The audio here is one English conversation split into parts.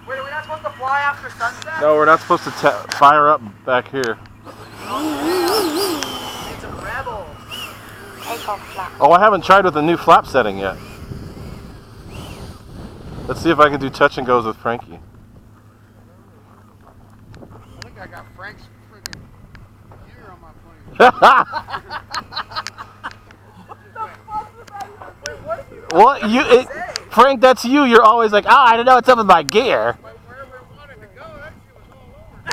Wait, are we not supposed to fly after sunset? No, we're not supposed to fire up back here. It's a rebel. Takeoff flap. Oh, I haven't tried with the new flap setting yet. Let's see if I can do touch and goes with Frankie. I think I got Frank's freaking gear on my plane. Wait, what are you Well, Frank, that's you. You're always like, oh, I don't know what's up with my gear. But wherever I wanted to go, that shit was all over.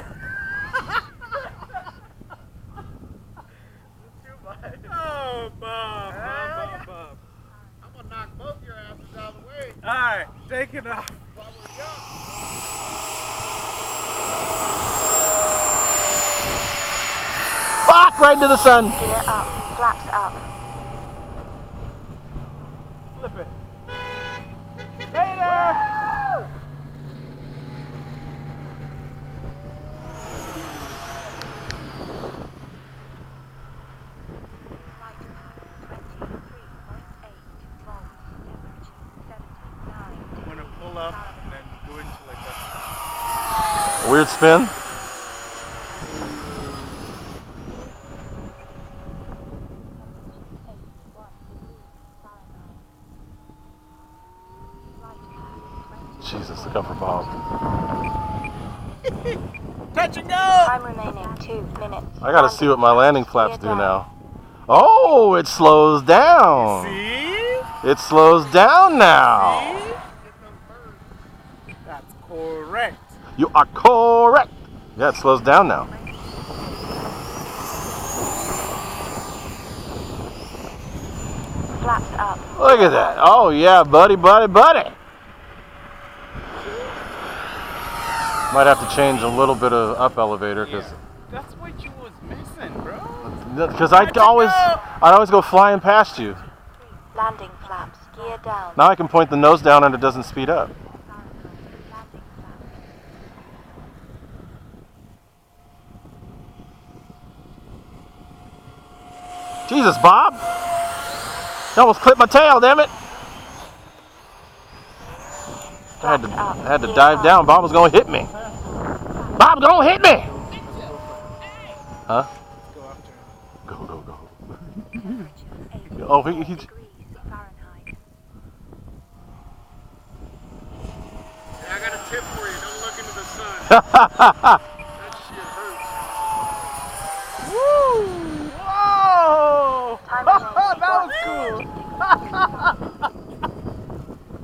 too much? Oh, Bob. I'm gonna knock both your asses out of the way. Alright, take it off. While we're young. Fuck, right into the sun. Gear up. Flaps up. Flip it. Later! I'm gonna pull up and then go into like a... Weird spin. Jesus, look out for Bob. Touch and go! Time remaining 2 minutes. I gotta see what my landing flaps do now. Oh, it slows down. See? It slows down now. See? That's correct. You are correct. Yeah, it slows down now. Flaps up. Look at that. Oh, yeah, buddy. Might have to change a little bit of up elevator because That's what you was missing, bro. I'd always go flying past you. Landing flaps. Gear down. Now I can point the nose down and it doesn't speed up. Jesus, Bob! You almost clipped my tail, damn it! I had to dive down. Bob was gonna hit me. Bob, gonna hit me! Huh? Go. Oh, he's... Yeah, I got a tip for you. Don't look into the sun. That shit hurts. Woo! Whoa! Time That was cool!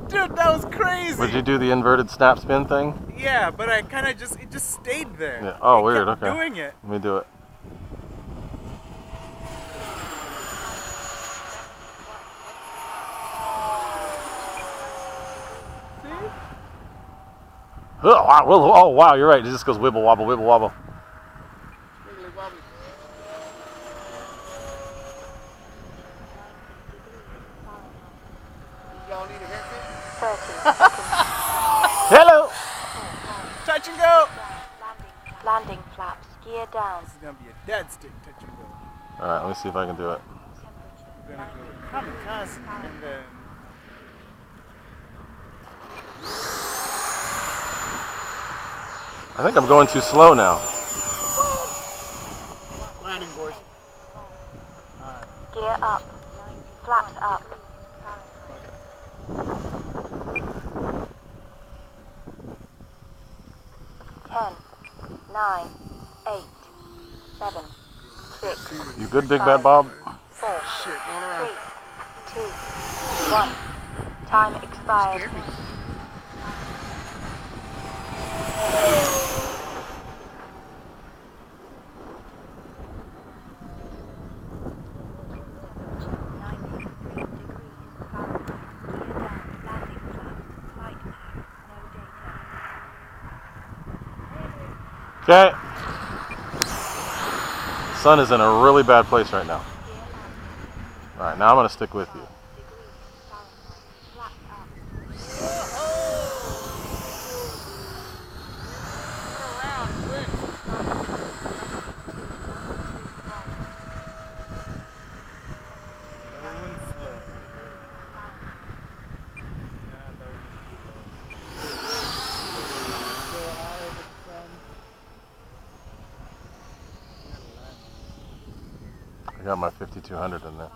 Dude, that was crazy! Would you do the inverted snap spin thing? Yeah, but I kind of it just stayed there. Yeah. Oh, It weird, kept okay. doing it. Let me do it. Oh, wow, you're right. It just goes wibble wobble, wibble wobble. Wiggly wobbly. Y'all need a haircut? 30 seconds. Hello! Touch and go! Landing flaps. Gear down. This is gonna be a dead stick touch and go. Alright, let me see if I can do it. We're gonna go kamikaze and then. I think I'm going too slow now. Landing, boys. Gear up. Flaps up. 10, 9, 8, 7, 6. You good, Big Bad Bob? 4, Shit, going around. 3, 2, 1. Time expired. Scared me. Okay. Sun is in a really bad place right now. Alright, now I'm going to stick with you. got my 5200 in there.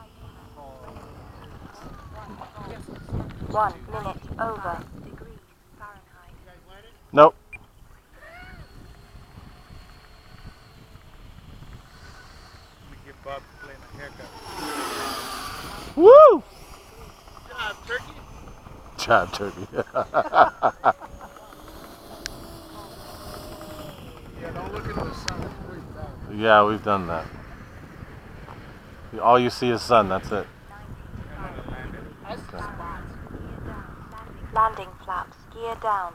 1 minute over. Degrees Fahrenheit. Nope. We give Bob Flynn a haircut. Woo! Job, turkey. Job, turkey. Yeah, don't look into the sun. It's pretty dark. Yeah, we've done that. All you see is sun, that's it. Okay. Landing flaps. Gear down.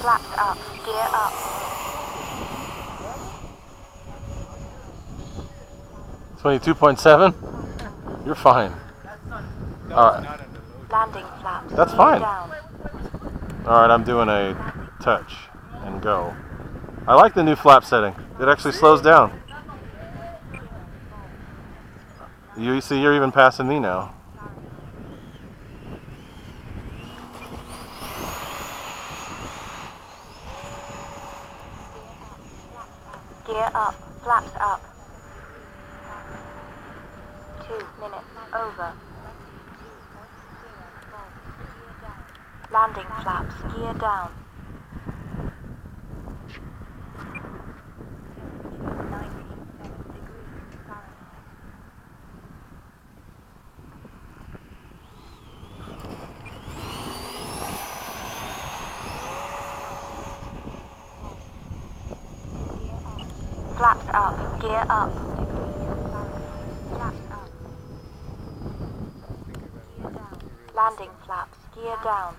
Flaps up. Gear up. It's 22.7? You're fine. Alright. Landing flaps. That's gear fine. Down. Alright, I'm doing a touch and go. I like the new flap setting. It actually slows down. You see, you're even passing me now. Gear up. Flaps up. 2 minutes over. Landing flaps. Gear down. 97 degrees Fahrenheit. Flaps up. Gear up. Flaps up. Gear down. Landing flaps. Gear down.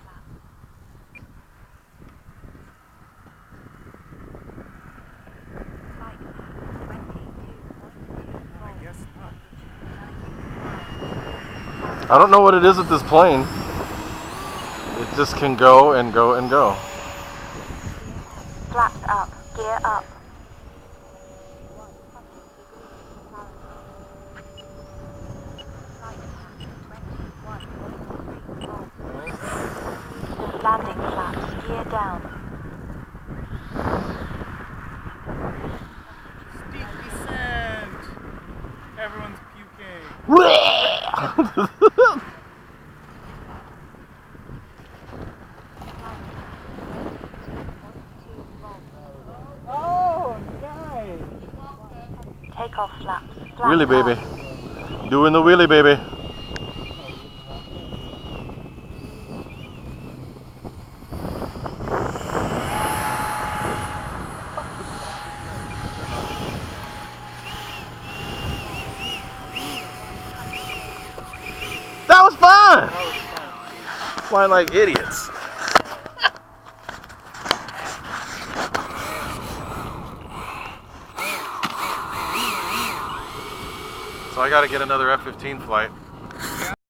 I don't know what it is with this plane. It just can go and go and go. Flaps up. Gear up. Landing flaps. Gear down. Steep descent. Everyone's puking. Oh, nice. Takeoff flaps. Flaps Wheelie, up. baby. Doing the wheelie, baby. That was fun! Flying like idiots. So I gotta get another F-15 flight.